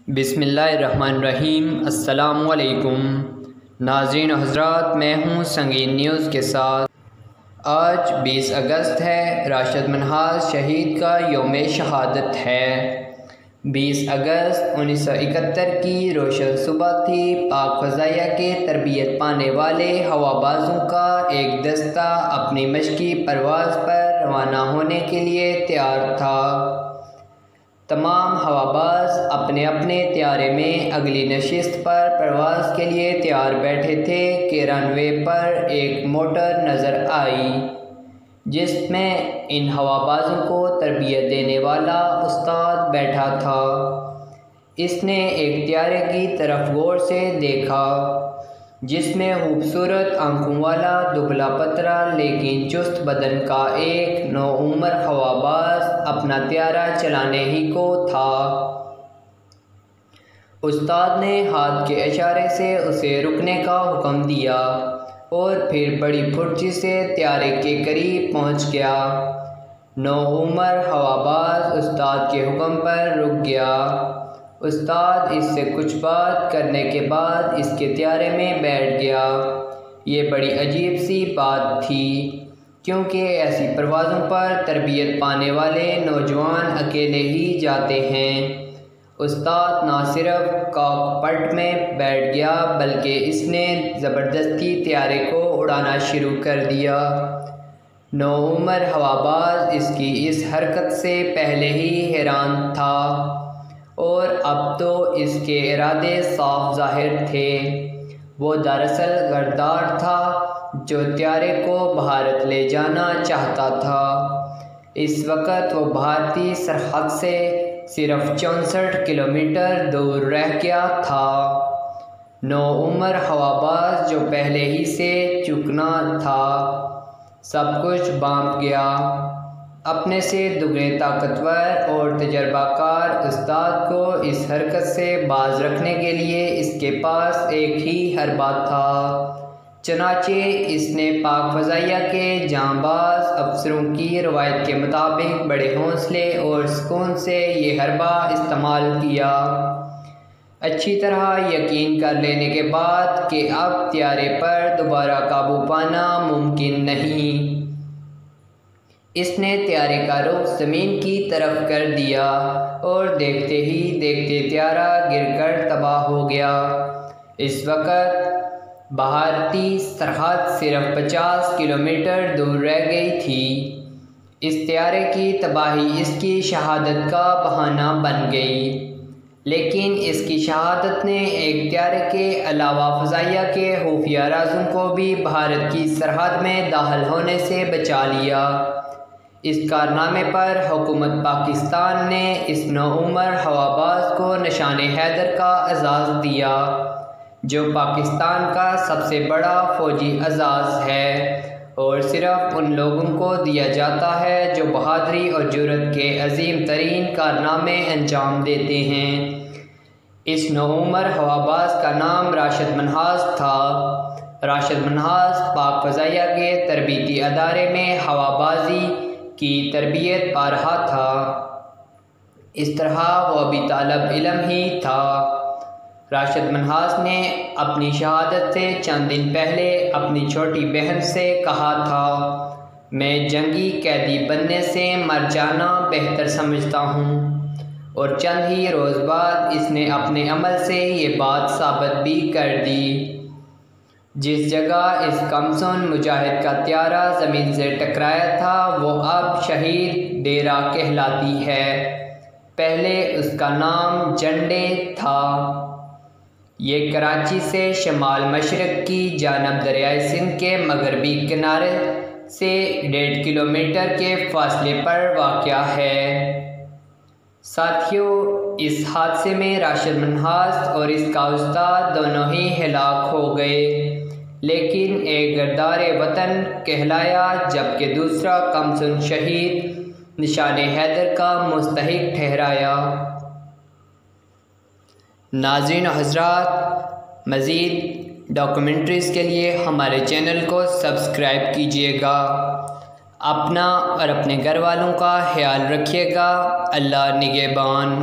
बिस्मिल्लाहिर्रहमानिर्रहीम। अस्सलामुअलैकुम नाज़रीन हज़रात, मैं हूँ संगीन न्यूज़ के साथ। आज 20 अगस्त है। राशिद मनहास शहीद का यौम शहादत है। 20 अगस्त 1971 की रोशन सुबह थी। पाक फ़ज़ाइया के तरबियत पाने वाले हवाबाज़ों का एक दस्ता अपनी मशक़ी परवाज़ पर रवाना होने के लिए तैयार था। तमाम हवाबाज़ अपने अपने त्यारे में अगली नशिस्त पर परवाज़ के लिए तैयार बैठे थे कि रनवे पर एक मोटर नज़र आई जिसमें इन हवाबाज़ों को तरबियत देने वाला उस्ताद बैठा था। इसने एक त्यारे की तरफ गौर से देखा जिसमें खूबसूरत आंखों वाला दुबला पतरा लेकिन चुस्त बदन का एक नौउम्र हवाबाज अपना त्यारा चलाने ही को था। उस्ताद ने हाथ के इशारे से उसे रुकने का हुक्म दिया और फिर बड़ी फुर्ती से त्यारे के करीब पहुंच गया। नौउम्र हवाबाज उस्ताद के हुक्म पर रुक गया। उस्ताद इससे कुछ बात करने के बाद इसके त्यारे में बैठ गया। ये बड़ी अजीब सी बात थी क्योंकि ऐसी परवाज़ों पर तरबियत पाने वाले नौजवान अकेले ही जाते हैं। उस्ताद ना सिर्फ कॉकपिट में बैठ गया बल्कि इसने ज़बरदस्ती त्यारे को उड़ाना शुरू कर दिया। नौउम्र हवाबाज इसकी इस हरकत से पहले ही हैरान था और अब तो इसके इरादे साफ ज़ाहिर थे। वो दरअसल गद्दार था जो त्यारे को भारत ले जाना चाहता था। इस वक्त वो भारतीय सरहद से सिर्फ 64 किलोमीटर दूर रह गया था। नौउम्र हवाबाज जो पहले ही से चुकना था सब कुछ बांप गया। अपने से दुगने ताकतवर और तजर्बाकार उस्ताद को इस हरकत से बाज रखने के लिए इसके पास एक ही हरबा था। चनाचे इसने पाक फ़ज़ाइया के जांबाज अफसरों की रवायत के मुताबिक बड़े हौसले और सुकून से ये हरबा इस्तेमाल किया, अच्छी तरह यकीन कर लेने के बाद कि अब त्यारे पर दोबारा काबू पाना मुमकिन नहीं। इसने त्यारे का रुख ज़मीन की तरफ कर दिया और देखते ही देखते त्यारा गिरकर तबाह हो गया। इस वक्त भारतीय सरहद सिर्फ 50 किलोमीटर दूर रह गई थी। इस त्यारे की तबाही इसकी शहादत का बहाना बन गई, लेकिन इसकी शहादत ने एक त्यारे के अलावा फ़ज़ाइया के खुफिया राज़ों को भी भारत की सरहद में दाखिल होने से बचा लिया। इस कारनामे पर हुकूमत पाकिस्तान ने इस नौउम्र हवाबाज को निशाने हैदर का एजाज़ दिया जो पाकिस्तान का सबसे बड़ा फ़ौजी एजाज़ है और सिर्फ उन लोगों को दिया जाता है जो बहादुरी और जुर्रत के अजीम तरीन कारनामे अंजाम देते हैं। इस नौउम्र हवाबाज का नाम राशिद मनहास था। राशिद मनहास पाक फ़ज़ाइया के तरबीती अदारे में हवाबाजी की तरबियत पा रहा था। इस तरह वो अभी तालब इल्म ही था। राशिद मनहास ने अपनी शहादत से चंद दिन पहले अपनी छोटी बहन से कहा था, मैं जंगी कैदी बनने से मर जाना बेहतर समझता हूँ, और चंद ही रोज़ बाद इसने अपने अमल से ये बात साबित भी कर दी। जिस जगह इस कमसुन मुजाहिद का त्यारा ज़मीन से टकराया था वो अब शहीद डेरा कहलाती है। पहले उसका नाम जंडे था। ये कराची से शमाल मशरक़ की जानब दरियाए सिंध के मगरबी किनारे से 1.5 किलोमीटर के फासले पर वाक़या है। साथियों, इस हादसे में राशिद मनहास और इसका उस्ताद दोनों ही हलाक हो गए, लेकिन एक गद्दारे वतन कहलाया जबकि दूसरा कमसुन शहीद निशाने हैदर का मुस्तहिक ठहराया। नाज़रीन हज़रात, मज़ीद डॉक्यूमेंट्रीज़ के लिए हमारे चैनल को सब्सक्राइब कीजिएगा। अपना और अपने घर वालों का ख्याल रखिएगा। अल्लाह निगहबान।